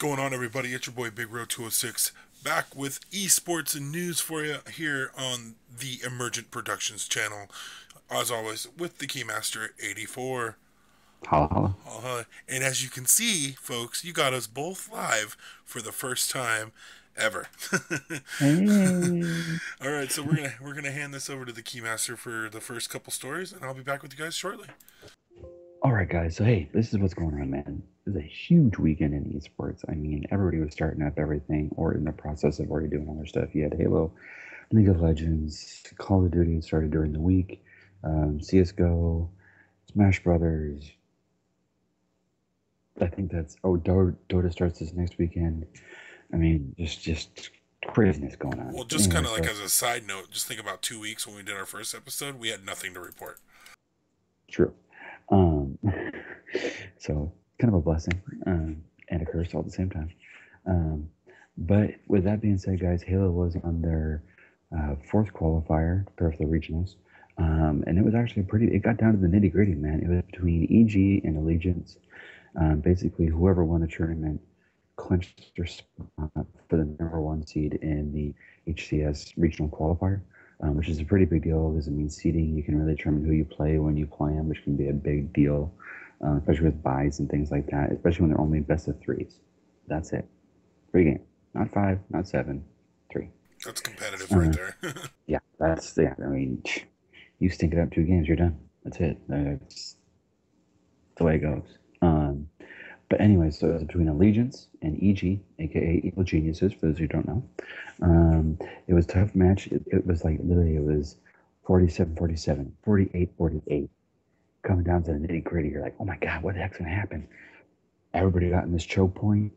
going on, everybody? It's your boy Big Row 206 back with esports and news for you here on the Emergent Productions channel. As always, with the Keymaster 84. Holla, holla. And as you can see, folks, you got us both live for the first time ever. Hey. All right, so we're gonna hand this over to the Keymaster for the first couple stories, and I'll be back with you guys shortly. All right, guys. So, hey, this is what's going on, man. It was a huge weekend in esports. I mean, everybody was starting up everything or in the process of already doing other stuff. You had Halo, League of Legends, Call of Duty started during the week, CSGO, Smash Brothers. I think Dota starts this next weekend. I mean, just craziness going on. Well, just Anyway, kind of like so as a side note, just think about 2 weeks when we did our first episode, we had nothing to report. true. Um, so kind of a blessing and a curse all at the same time. Um, but with that being said, guys, Halo was on their fourth qualifier, prepare for the regionals. And it was actually it got down to the nitty gritty, man. It was between EG and Allegiance. Basically, whoever won the tournament clinched their spot for the number one seed in the HCS regional qualifier, which is a pretty big deal because it means seeding. You can really determine who you play when you play them, which can be a big deal, especially with buys and things like that, especially when they're only best of threes. That's it. Three games. Not five, not seven, three. That's competitive right there. Yeah, yeah. I mean, you stink it up 2 games, you're done. That's it. That's the way it goes. But anyway, so it was between Allegiance and EG, aka Evil Geniuses, for those who don't know. It was a tough match. It was like literally, it was 47-47, 48-48. Coming down to the nitty gritty, you're like, oh my God, what the heck's going to happen? Everybody got in this choke point.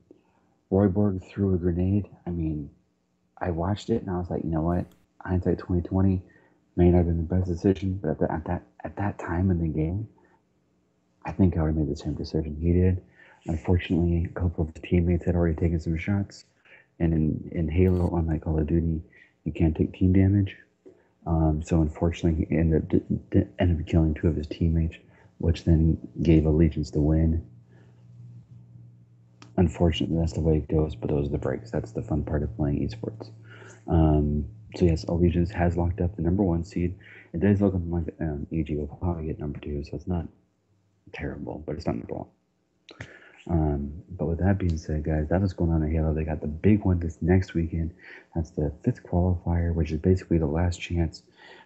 Royborg threw a grenade. I mean, I watched it and I was like, you know what? Hindsight 2020 may not have been the best decision, but at that time in the game, I think I would have made the same decision he did. Unfortunately, a couple of his teammates had already taken some shots, and in Halo, unlike Call of Duty, you can't take team damage. So unfortunately, he ended up killing 2 of his teammates, which then gave Allegiance the win. Unfortunately, that's the way it goes, but those are the breaks. That's the fun part of playing esports. So yes, Allegiance has locked up the number one seed. It does look like EG will probably get number 2, so it's not terrible, but it's not number 1. But with that being said, guys, that's what's going on in Halo. They got the big one this next weekend. That's the 5th qualifier, which is basically the last chance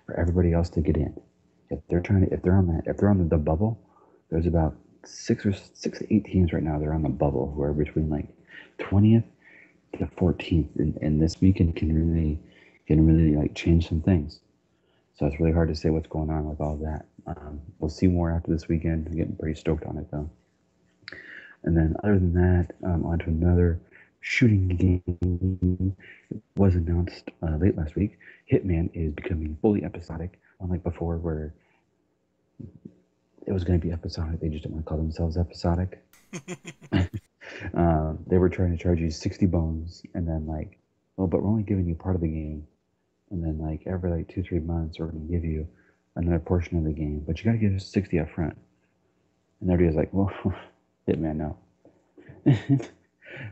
for everybody else to get in. If they're on the bubble, there's about 6 to 8 teams right now. They're on the bubble who are between like 20th to 14th, and this weekend can really like change some things. So it's really hard to say what's going on with all that. We'll see more after this weekend. I'm getting pretty stoked on it though. And then other than that, on to another shooting game. It was announced late last week. Hitman is becoming fully episodic, unlike before where it was going to be episodic. They just didn't want to call themselves episodic. They were trying to charge you 60 bones and then like, well, but we're only giving you part of the game. And then like every like 2-3 months, we're going to give you another portion of the game, but you got to give us 60 up front. And everybody's like, well, Hitman, no.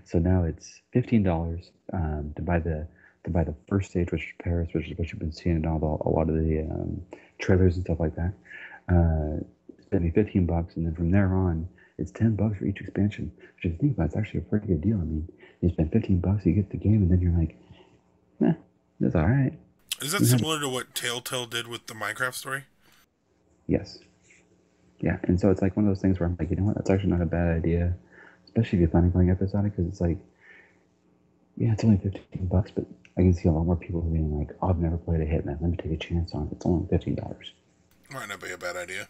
So now it's $15 to buy the first stage, which is Paris, which is what you've been seeing in a lot of the trailers and stuff like that. It's gonna be $15, and then from there on, it's $10 for each expansion. Which, if you think about it, it's actually a pretty good deal. I mean, you spend $15, you get the game, and then you're like, that's all right. Is that similar to what Telltale did with the Minecraft story? Yes. Yeah, and so it's like one of those things where I'm like, you know what, that's actually not a bad idea, especially if you're planning on going episodic, because it's like, yeah, it's only $15, but I can see a lot more people being like, oh, I've never played a Hitman, let me take a chance on it. It's only $15. Might not be a bad idea.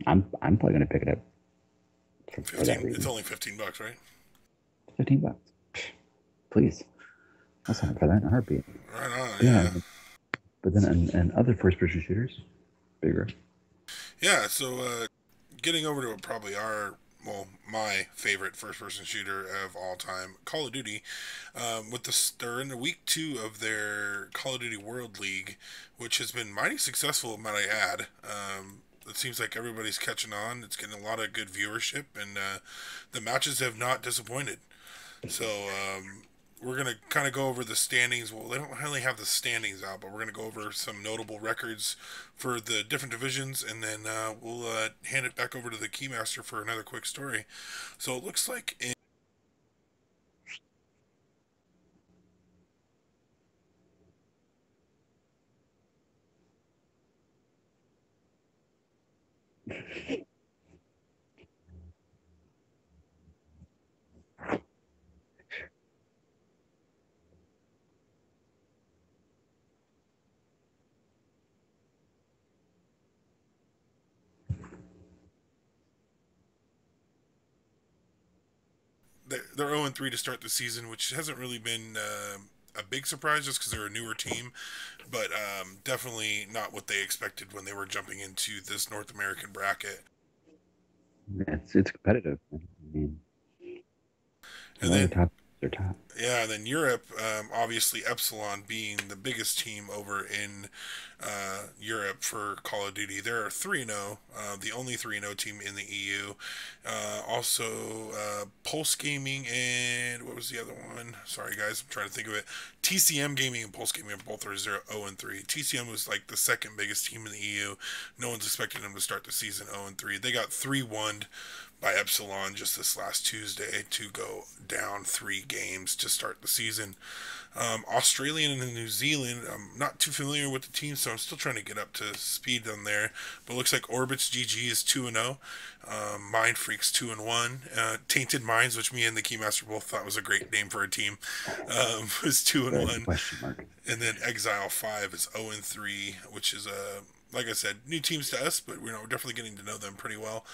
I'm probably gonna pick it up for that 15. reason. It's only $15, right? $15, please. I'll sign up for that in a heartbeat. Right on. Yeah, Yeah. but then and other first-person shooters, bigger. Yeah. So getting over to probably my favorite first-person shooter of all time, Call of Duty. They're in week 2 of their Call of Duty World League, which has been mighty successful, might I add. it seems like everybody's catching on. It's getting a lot of good viewership, and the matches have not disappointed. So we're gonna kind of go over the standings. Well, they don't really have the standings out, but we're gonna go over some notable records for the different divisions, and then we'll hand it back over to the Keymaster for another quick story. So it looks like they're 0-3 to start the season, which hasn't really been a big surprise just because they're a newer team, but definitely not what they expected when they were jumping into this North American bracket. It's competitive. I mean, And all the then top are top. yeah, and then Europe, obviously Epsilon being the biggest team over in Europe for Call of Duty. They're 3-0, the only 3-0 team in the EU. Also, Pulse Gaming and what was the other one? Sorry, guys, I'm trying to think of it. TCM Gaming and Pulse Gaming both are 0-3. TCM was like the second biggest team in the EU. No one's expecting them to start the season 0-3. They got 3-1 by Epsilon just this last Tuesday to go down 3 games to start the season. Australian and New Zealand, I'm not too familiar with the team, so I'm still trying to get up to speed on there. But it looks like Orbits GG is 2-0, Mind Freaks 2-1, Tainted Minds, which me and the Keymaster both thought was a great name for a team, was 2-1, Question mark. and then Exile 5 is 0-3, which is like I said, new teams to us, but we're definitely getting to know them pretty well.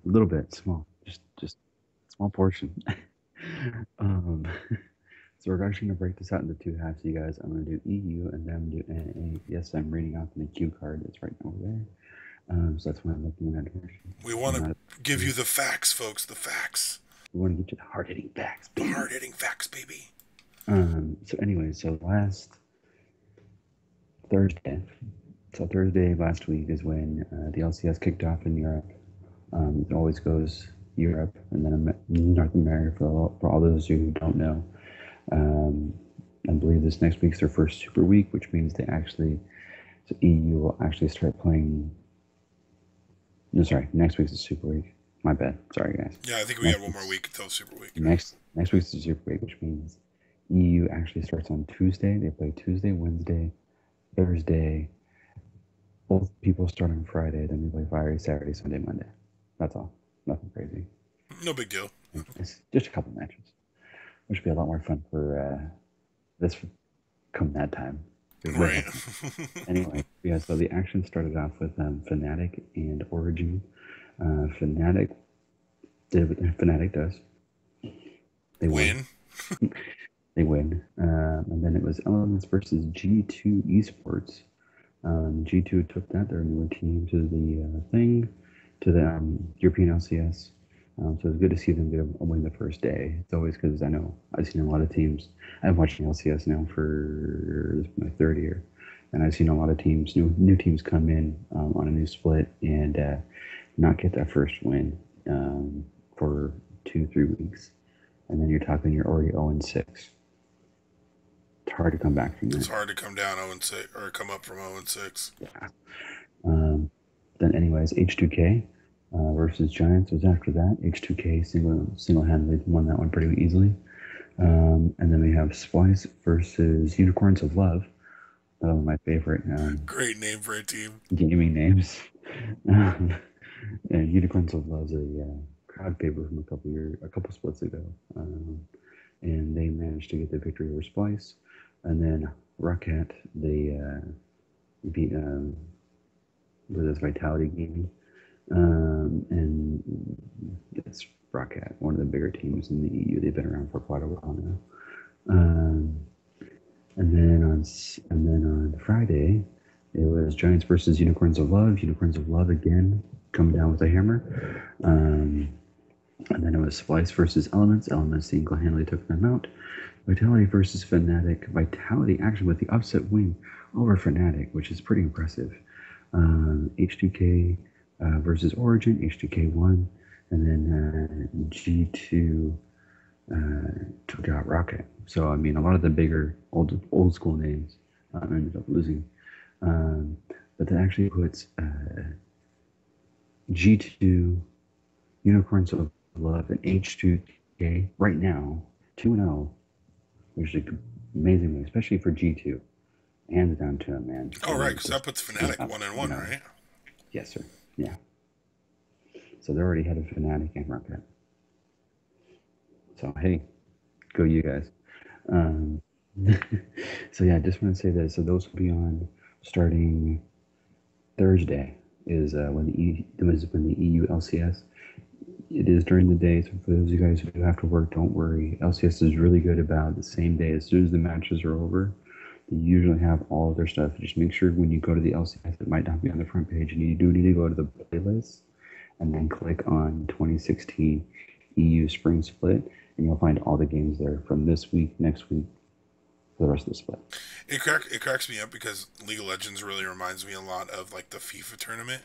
A little bit small, just small portion. um, so we're actually gonna break this out into 2 halves, you guys. I'm gonna do EU and then I'm gonna do NA. Yes, I'm reading off the cue card that's right over there. So that's why I'm looking in that direction. We want to give you the facts, folks. The facts. We want to get you the hard hitting facts, baby. The hard hitting facts, baby. So anyway, so last Thursday, last week is when the LCS kicked off in Europe. It always goes Europe and then North America for all those who don't know. I believe this next week's their first Super Week, which means so EU will actually start playing. No, sorry, next week's the Super Week. My bad. Sorry, guys. Yeah, I think we got one more week until Super Week. Next week's the Super Week, which means EU actually starts on Tuesday. They play Tuesday, Wednesday, Thursday. Both people start on Friday. Then we play Friday, Saturday, Sunday, Monday. That's all. Nothing crazy. No big deal. It's just a couple matches, which would be a lot more fun for this come that time. Right. Anyway, yeah, so the action started off with Fnatic and Origin. Fnatic did what Fnatic does. They win. They win. And then it was Elements versus G2 Esports. G2 took that. They're a newer team to the European LCS. So it's good to see them get a win the first day. It's always because I know I've seen a lot of teams. I've been watching LCS now for my third year, and I've seen a lot of teams, new teams come in on a new split and not get that first win for 2-3 weeks, and then you're already 0-6. It's hard to come back from that. It's hard to come down 0-6 or come up from 0-6. Yeah. Then anyways, H2K. Versus Giants was after that. H2K single-handedly won that one pretty easily. And then we have Splice versus Unicorns of Love. My favorite. Great name for a team. Gaming names. And Unicorns of Love's a crowd favorite from a couple splits ago. And they managed to get the victory over Splice. And then Rocket, they beat with this Vitality Gaming. And it's Rocket, one of the bigger teams in the EU. They've been around for quite a while now. And then on Friday, it was Giants versus Unicorns of Love. Unicorns of Love again come down with a hammer. And then it was Splice versus Elements. Elements single-handedly took them out. Vitality versus Fnatic. Vitality actually with the upset win over Fnatic, which is pretty impressive. H2K versus Origin. H2K won, and then G2 took out Rocket. So I mean, a lot of the bigger old school names ended up losing. But that actually puts G2, Unicorns of Love, and H2K right now 2-0, which is amazing, especially for G2. Hands down to him, man. Oh, right, because Just that puts you Fnatic know, 1-1, right? yes, sir. Yeah. So they're already ahead of Fnatic and Rocket. So hey, go you guys. Um, so yeah, I just want to say that. So those will be on starting Thursday. Is when the EU LCS. It is during the day, so for those of you guys who have to work, don't worry. LCS is really good about the same day. As soon as the matches are over, they usually have all of their stuff. Just make sure when you go to the LCS, it might not be on the front page, and you do need to go to the playlist and then click on 2016 EU Spring Split, and you'll find all the games there from this week, next week, for the rest of the split. It cracks me up because League of Legends really reminds me a lot of like the FIFA tournament.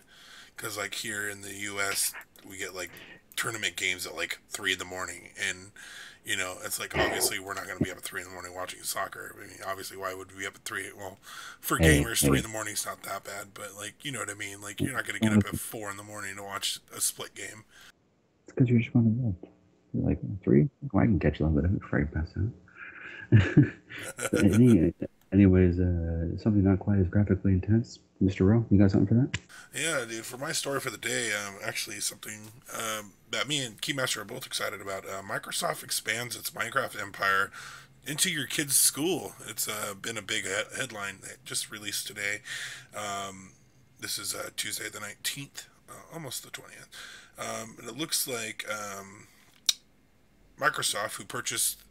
Because like here in the U.S. we get like tournament games at like 3 in the morning, and it's like obviously we're not going to be up at 3 in the morning watching soccer. I mean, obviously, why would we be up at three? Well, for Hey, gamers, three in hey, the morning is not that bad, but like you know what I mean. Like you're not going to get well, up it's at 4 in the morning to watch a split game. because you just want to live. You're like, three? Well, I can catch a little bit of it before I pass out. But anyways, something not quite as graphically intense. Mr. Rowe, you got something for that? Yeah, dude. For my story for the day, actually something that me and Keymaster are both excited about. Microsoft expands its Minecraft empire into your kid's school. It's been a big headline that just released today. Um, this is Tuesday the 19th, almost the 20th. And it looks like Microsoft, who purchased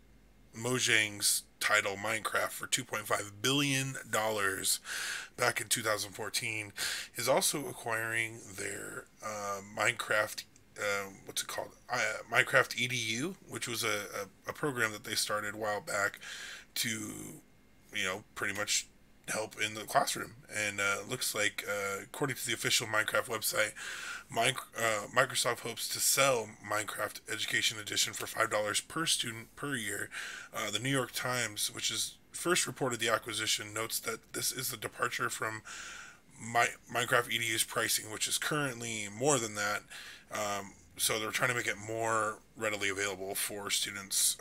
Mojang's title Minecraft for $2.5 billion back in 2014, is also acquiring their Minecraft. What's it called? Minecraft EDU, which was a program that they started a while back to, pretty much help in the classroom. And looks like, according to the official Minecraft website, Microsoft hopes to sell Minecraft Education Edition for $5 per student per year. The New York Times, which has first reported the acquisition, notes that this is a departure from Minecraft EDU's pricing, which is currently more than that. So they're trying to make it more readily available for students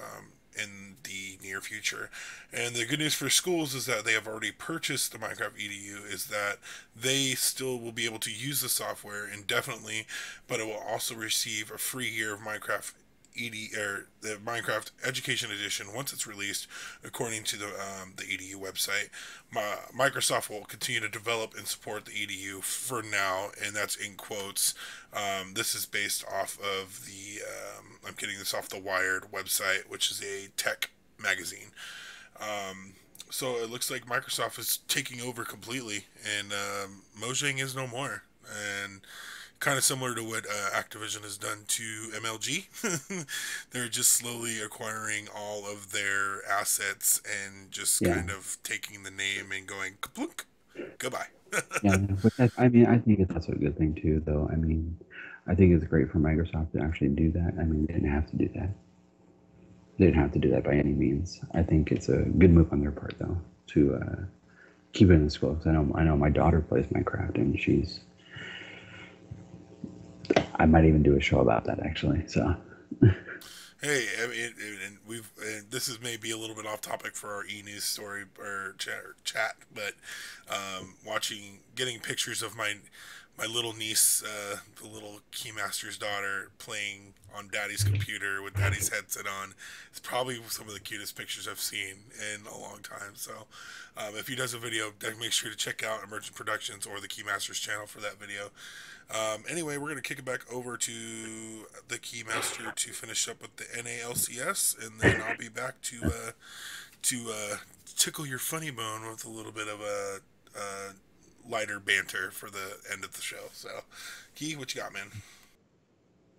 in the near future. And the good news for schools is that they have already purchased the Minecraft EDU, is that they still will be able to use the software indefinitely, but it will also receive a free year of Minecraft or the Minecraft Education Edition once it's released, according to the EDU website. Microsoft will continue to develop and support the EDU for now, and that's in quotes. This is based off of I'm getting this off the Wired website, which is a tech magazine. So it looks like Microsoft is taking over completely, and Mojang is no more. And kind of similar to what Activision has done to MLG. They're just slowly acquiring all of their assets and just Yeah, kind of taking the name and going kaplunk, goodbye. yeah. But I mean, I think it's also a good thing too, though. I mean, I think it's great for Microsoft to actually do that. I mean, they didn't have to do that. They didn't have to do that by any means. I think it's a good move on their part, though, to keep it in the school. Because I know my daughter plays Minecraft, and I might even do a show about that actually. So Hey, I mean, and this is maybe a little bit off topic for our e news story or chat, but getting pictures of my little niece, the little Keymaster's daughter, playing on Daddy's computer with Daddy's headset on. It's probably some of the cutest pictures I've seen in a long time. So, if he does a video, make sure to check out Emergent Productions or the Keymaster's channel for that video. Anyway, we're going to kick it back over to the Keymaster to finish up with the NALCS, and then I'll be back to tickle your funny bone with a little bit of a lighter banter for the end of the show. So, Key, what you got, man?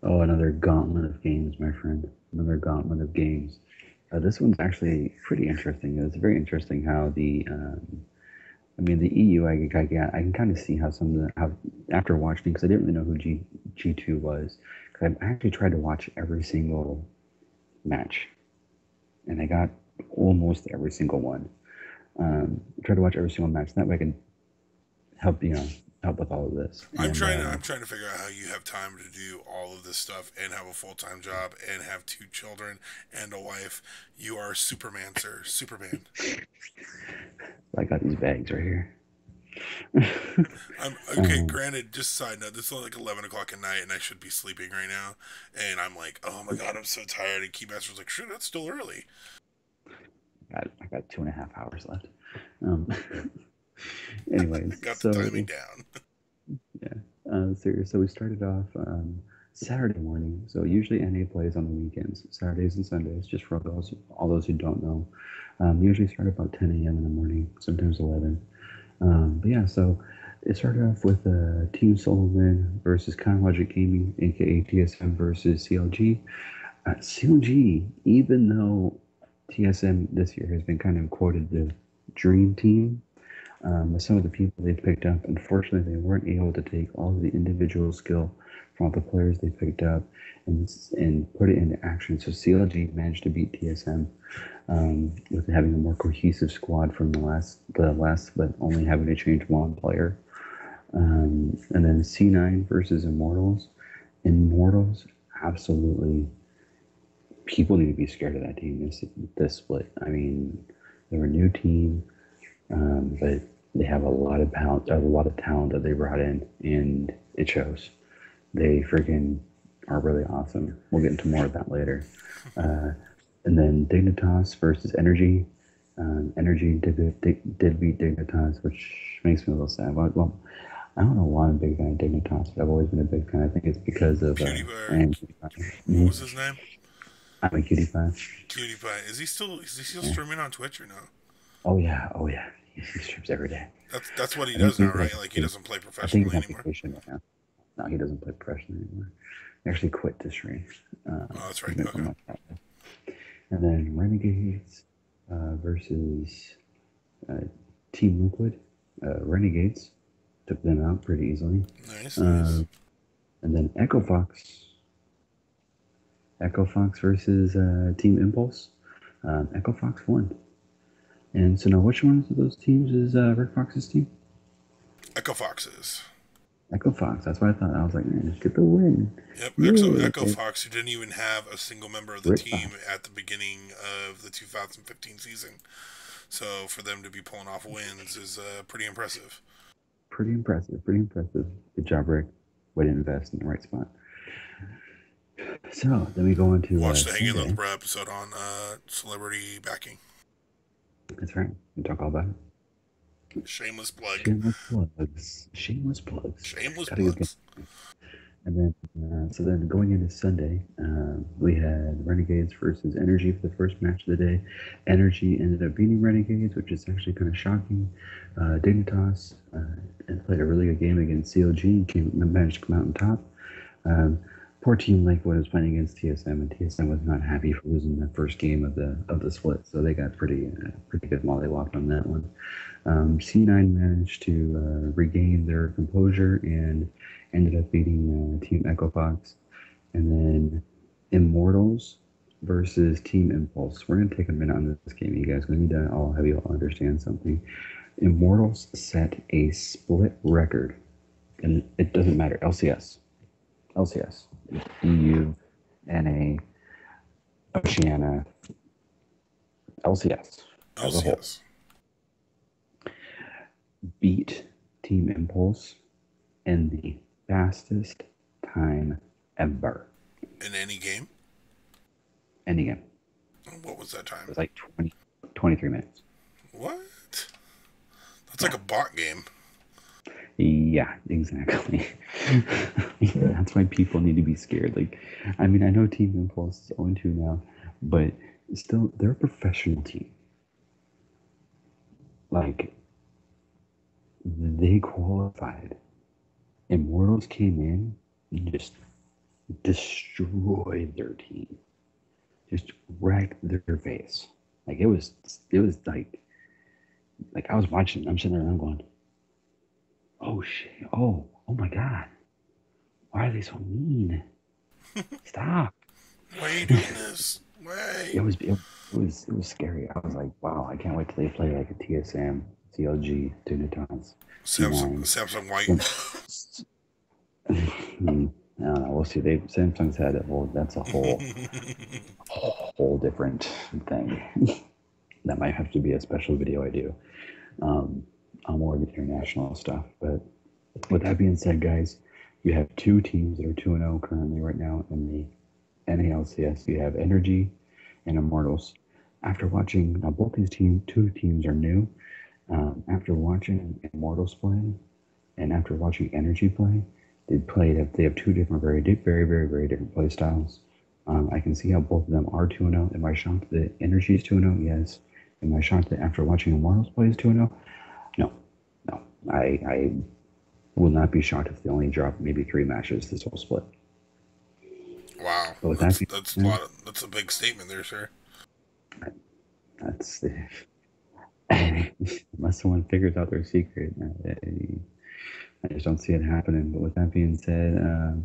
oh, another gauntlet of games, my friend. Another gauntlet of games. This one's actually pretty interesting. It's very interesting how the EU. I can kind of see how some of the how after watching because I didn't really know who G2 was. Because I actually tried to watch every single match, and I got almost every single one. I tried to watch every single match. That way I can help help with all of this. And I'm trying to figure out how you have time to do all of this stuff and have a full time job and have two children and a wife. You are Superman, sir. Superman. I got these bags right here. I'm okay. um, Granted, just side note, this is like 11 o'clock at night, and I should be sleeping right now. And I'm like, oh my god, I'm so tired. And Keymaster's like, shit, that's still early. I got 2.5 hours left. Um, anyways, Got the timing so down. yeah, so we started off Saturday morning. So usually NA plays on the weekends, Saturdays and Sundays. Just for all those who don't know, usually start about 10 a.m. in the morning, sometimes 11. But yeah, so it started off with Team Sullivan versus Logic Gaming, aka TSM versus CLG. CLG, even though TSM this year has been kind of quoted the dream team, with some of the people they picked up, unfortunately, they weren't able to take all of the individual skill from all the players they picked up and put it into action. So CLG managed to beat TSM with having a more cohesive squad from the last, but only having to change one player. And then C9 versus Immortals. Immortals, absolutely. People need to be scared of that team this split. I mean, they're a new team, but they have a lot of talent that they brought in, and it shows. They freaking are really awesome. We'll get into more of that later. Uh, and then Dignitas versus Energy. Energy did beat Dignitas, which makes me a little sad. Well, I don't know why I'm a big fan of Dignitas, but I've always been a big fan. I think it's because of PewDiePie. and What Mhm. was his name? I'm a cutie pie. Cutie Pie. Is he still Yeah. streaming on Twitch or no? Oh yeah. He streams every day. That's what he I think does now, he's right? Like he doesn't play I think he's professionally on anymore. vacation right now. No, he doesn't play professionally anymore. He actually quit to stream. Oh, that's He's right. been Okay. going like that. And then Renegades versus uh, Team Liquid. Renegades took them out pretty easily. Nice, Uh, nice. and then Echo Fox versus Team Impulse. Echo Fox won. And so now, which one of those teams is Red Fox's team? Echo Foxes. Echo Fox. That's what I thought. I was like, man, get the win. Yep, Yay. Echo Fox, who didn't even have a single member of the Red team Fox. at the beginning of the 2015 season. So for them to be pulling off wins is pretty impressive. Pretty impressive. Pretty impressive. Good job, Rick. Way to invest in the right spot. So then we go into Watch the Hanging on the Sunday. Bro episode on celebrity backing. That's right. We talk all about it. Shameless plug. Shameless plugs. Shameless plugs. Shameless Gotta get. plugs. And then, so then going into Sunday, we had Renegades versus Energy for the first match of the day. Energy ended up beating Renegades, which is actually kind of shocking. Dignitas and played a really good game against COG and managed to come out on top. Um, poor team Lakewood was playing against TSM, and TSM was not happy for losing that first game of the split, so they got pretty good mollywhopped on that one. C9 managed to regain their composure and ended up beating Team Echo Fox. And then Immortals versus Team Impulse. We're going to take a minute on this game, you guys. We need to all have you all understand something. Immortals set a split record, and it doesn't matter. LCS, EU, NA, Oceania, LCS as a whole. LCS. Beat Team Impulse in the fastest time ever. In any game? Any game. What was that It time? was like 23 minutes. What? That's like a bot game. Yeah, exactly. That's why people need to be scared. Like, I mean, I know Team Impulse is 0-2 now, but still, they're a professional team. Like, they qualified. Immortals came in and just destroyed their team. just wrecked their face. Like it was like I was watching. I'm sitting there and I'm going, oh shit, oh my god, why are they so mean? Stop. Why are you doing this? Why? It was scary. I was like, wow, I can't wait till they play like a TSM, CLG, Tunatons, C9. Samsung White. Sim- I don't know. We'll see. Samsung's had a whole. That's a whole different thing. That might have to be a special video I do um, on more of the international stuff. But with that being said, guys, you have two teams that are 2-0 currently right now in the NALCS. You have Energy and Immortals. After watching both these two teams are new. After watching Immortals play and after watching Energy play, they have two different, very different play styles. I can see how both of them are 2-0. Am I shocked that Energy is 2-0? Yes. Am I shocked that after watching Immortals play is 2-0? No. No. I will not be shocked if they only drop maybe 3 matches this whole split. Wow, But with that being that's a said, lot. That's a big statement there, sir. that's unless someone figures out their secret. I just don't see it happening. But with that being said,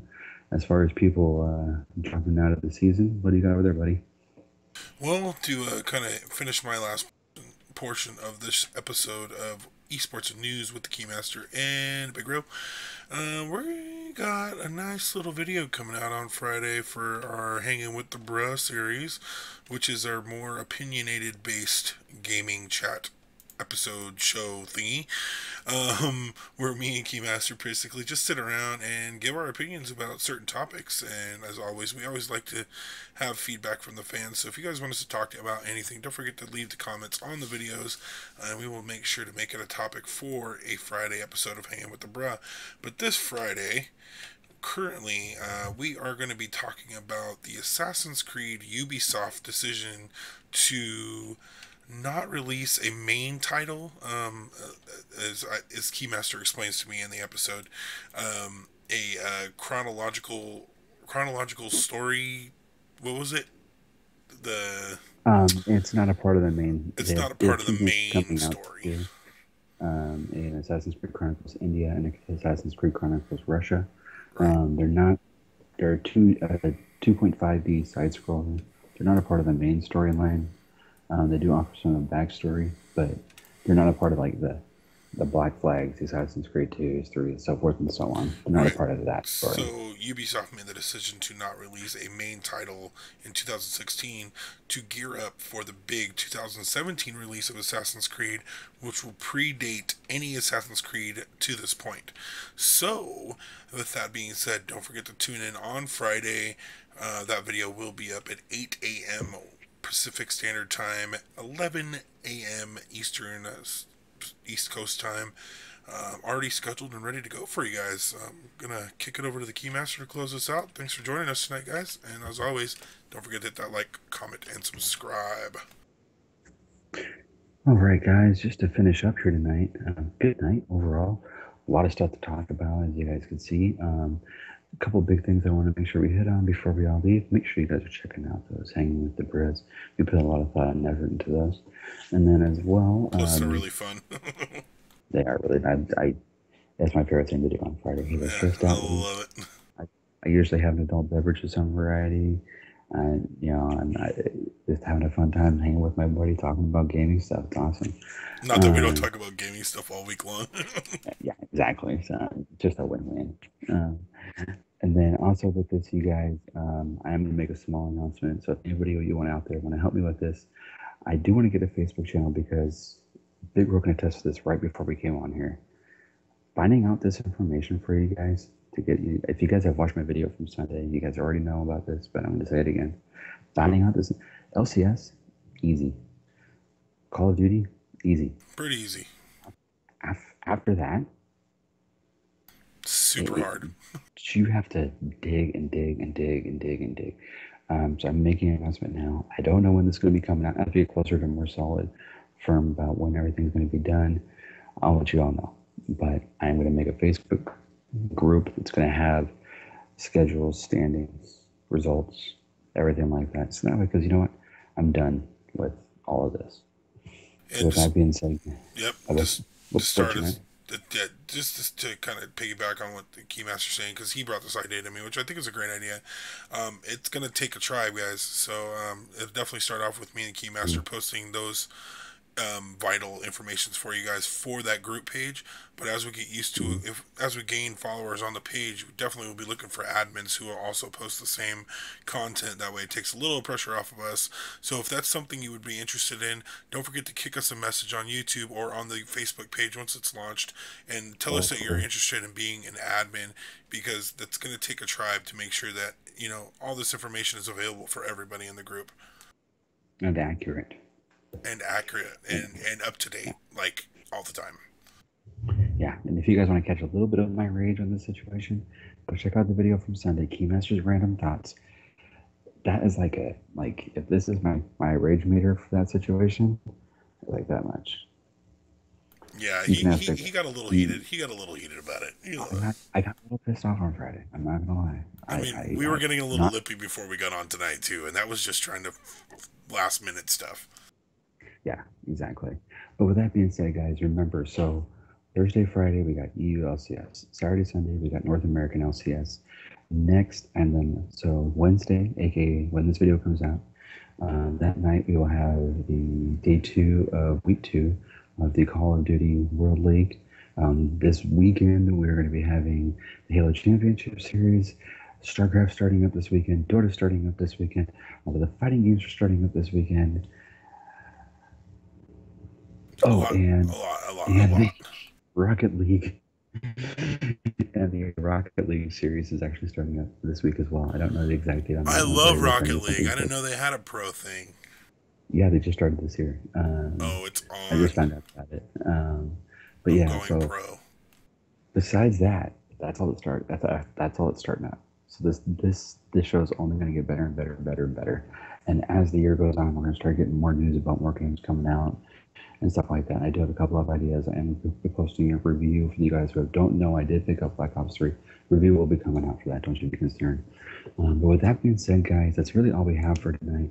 as far as people dropping out of the season, what do you got over there, buddy? Well, to kind of finish my last portion of this episode of Esports News with the Keymaster and Big Ro, we got a nice little video coming out on Friday for our Hanging with the Bruh series, which is our more opinionated based gaming chat episode show thingy, where me and Keymaster basically just sit around and give our opinions about certain topics. And as always, we always like to have feedback from the fans. So if you guys want us to talk about anything, don't forget to leave the comments on the videos, and we will make sure to make it a topic for a Friday episode of Hanging with the Bruh. But this Friday, currently, we are going to be talking about the Assassin's Creed Ubisoft decision to not release a main title, as Keymaster explains to me in the episode, a chronological story. What was it? The It's not a part of the main. It's not a They part have of two the games main coming out story. this year. In Assassin's Creed Chronicles India and Assassin's Creed Chronicles Russia. Right. They're not. They're 2.5D side scrolling. They're not a part of the main storyline. They do offer some backstory, but they're not a part of like the Black Flags, the Assassin's Creed 2, 3, and so forth and so on. They're not a Right. part of that So story. Ubisoft made the decision to not release a main title in 2016 to gear up for the big 2017 release of Assassin's Creed, which will predate any Assassin's Creed to this point. So, with that being said, don't forget to tune in on Friday. That video will be up at 8 a.m. Pacific Standard Time, 11 a.m. Eastern East Coast time. Already scheduled and ready to go for you guys. I'm gonna kick it over to the Keymaster to close this out. Thanks for joining us tonight, guys. And as always, don't forget to hit that like, comment, and subscribe. All right, guys, just to finish up here tonight, good night overall. A lot of stuff to talk about, as you guys can see. A couple big things I want to make sure we hit on before we all leave. Make sure you guys are checking out those Hanging with the Briz. We put a lot of thought and effort into those. And then as well, Plus, they're really fun. they are really, that's my favorite thing to do on Friday. He's Yeah, stressed I out. love it. I usually have an adult beverage of some variety. And, and just having a fun time hanging with my buddy talking about gaming stuff. It's awesome. Not that we don't talk about gaming stuff all week long. Yeah, exactly. So just a win-win. Um, and then also with this, you guys, I am going to make a small announcement. So if anybody you want out there want to help me with this, I do want to get a Facebook channel because Big Bro can attest to this right before we came on here. Finding out this information for you guys to get you, if you guys have watched my video from Sunday, you guys already know about this, but I'm going to say it again. Finding out this LCS, easy. Call of Duty, easy. Pretty easy. After that, Super hard. you have to dig and dig and dig and dig and dig. So I'm making an announcement now. I don't know when this is going to be coming out. As we get closer to more solid, firm about when everything's going to be done, I'll let you all know. But I'm going to make a Facebook group that's going to have schedules, standings, results, everything like that. So that way, because you know what, I'm done with all of this. So And with just that being said, yep, I was to what start you us. meant. Yeah, just to kind of piggyback on what the Keymaster's saying, because he brought this idea to me, which I think is a great idea. It's gonna take a tribe, guys. So it'll definitely start off with me and Mm, Keymaster posting those vital informations for you guys for that group page. But as we get used to it, mm, if as we gain followers on the page, we definitely will be looking for admins who will also post the same content. That way, it takes a little pressure off of us. So if that's something you would be interested in, don't forget to kick us a message on YouTube or on the Facebook page once it's launched, and tell us of that you're course, interested in being an admin, because that's going to take a tribe to make sure that all this information is available for everybody in the group and accurate. and accurate And, and up to yeah, date, like all the time. yeah. And if you guys want to catch a little bit of my rage on this situation, go check out the video from Sunday, Keymaster's Random Thoughts. That is like if this is my rage meter for that situation, like that much. Yeah, You he, can ask he it. he got a little You, heated. He got a little heated about it. I got a little pissed off on Friday. I'm not gonna lie. I mean, we were I getting a little not lippy before we got on tonight too, and that was just trying to last minute stuff. yeah, exactly. But with that being said, guys, remember, so Thursday, Friday, we got EU LCS. Saturday, Sunday, we got North American LCS. Next, and then, so Wednesday, aka when this video comes out, that night we will have the day 2 of week 2 of the Call of Duty World League. This weekend, we're going to be having the Halo Championship Series. StarCraft starting up this weekend. Dota starting up this weekend. The fighting games are starting up this weekend. A Oh, lot, a lot, a lot, a and the lot. Rocket League and the Rocket League series is actually starting up this week as well. I don't know the exact date on I that one, but love it is starting Rocket up on League. I didn't Facebook. know they had a pro thing. Yeah, they just started this year. Oh, it's I just on. found out about it. But I'm yeah, going so pro. besides that, that's all it started. That's all it's starting out. So this show is only going to get better and better and better and better. And as the year goes on, we're going to start getting more news about more games coming out and stuff like that. I do have a couple of ideas, and we'll be posting a review for you guys who don't know. I did pick up Black Ops 3. Review will be coming out for that. Don't you be concerned. But with that being said, guys, that's really all we have for tonight.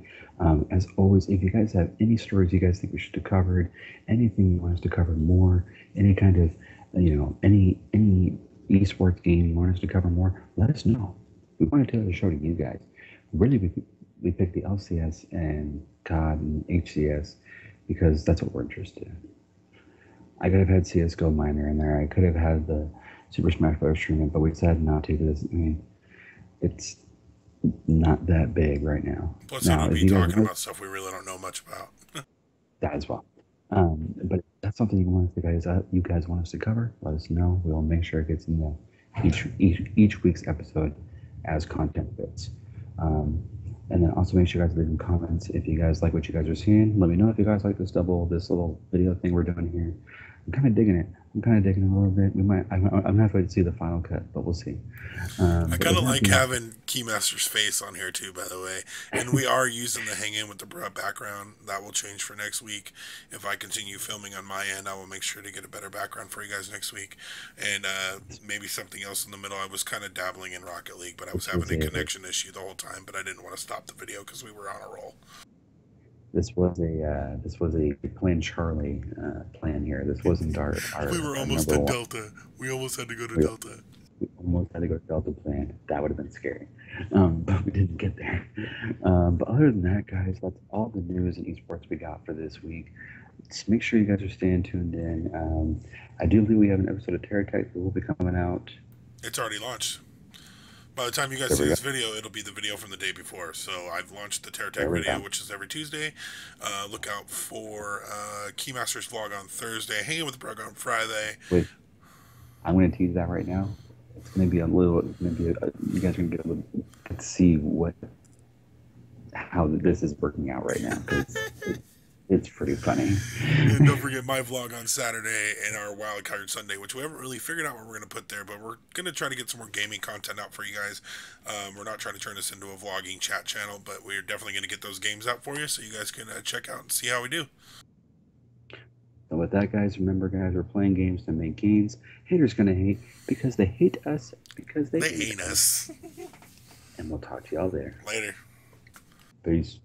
As always, if you guys have any stories you guys think we should have covered, anything you want us to cover more, any kind of, any esports game you want us to cover more, let us know. We want to tailor the show to you guys. Really, we picked the LCS and COD and HCS because that's what we're interested in. I could have had CS:GO Minor in there. I could have had the Super Smash Bros. Tournament, but we decided not to because I mean it's not that big right now. Plus, then Now, we'd if be you guys talking want about stuff we really don't know much about. that as well, but if that's something you guys want us to cover, let us know. We'll make sure it gets in the each week's episode as content fits. Um, and then also make sure you guys leave in comments if you guys like what you guys are seeing. Let me know if you guys like this little video thing we're doing here. I'm kind of digging it. I'm kind of digging it a little bit. I'm gonna have to wait to see the final cut, but we'll see. I But kind with of that like being having Keymaster's face on here too, by the way. And we are using the hang in with the background. That will change for next week. If I continue filming on my end, I will make sure to get a better background for you guys next week. And maybe something else in the middle. I was kind of dabbling in Rocket League, but I was this having was a a connection issue the whole time. But I didn't want to stop the video because we were on a roll. this was a Plan Charlie plan here. This wasn't We were our almost number at one. Delta. We almost had to go to We, Delta. we almost had to go to Delta Plan. That would have been scary, but we didn't get there. But other than that, guys, that's all the news and esports we got for this week. Just make sure you guys are staying tuned in. I do believe we have an episode of Terra Tech that will be coming out. It's already launched. By the time you guys There see we go. this video, it'll be the video from the day before. So I've launched the There TerraTech we video, go. which is every Tuesday. Look out for Keymaster's vlog on Thursday. Hanging with the Brug on Friday. Wait, I'm going to tease that right now. It's going to be a little. It's going to be. You guys are going to get to see how this is working out right now because it's pretty funny. And don't forget my vlog on Saturday and our Wild Card Sunday, which we haven't really figured out what we're going to put there, but we're going to try to get some more gaming content out for you guys. We're not trying to turn this into a vlogging chat channel, but we're definitely going to get those games out for you so you guys can check out and see how we do. So with that, guys, remember, guys, we're playing games to make gains. Haters gonna hate because they hate us because they They hate ain't us. us. And we'll talk to y'all there. Later. Peace.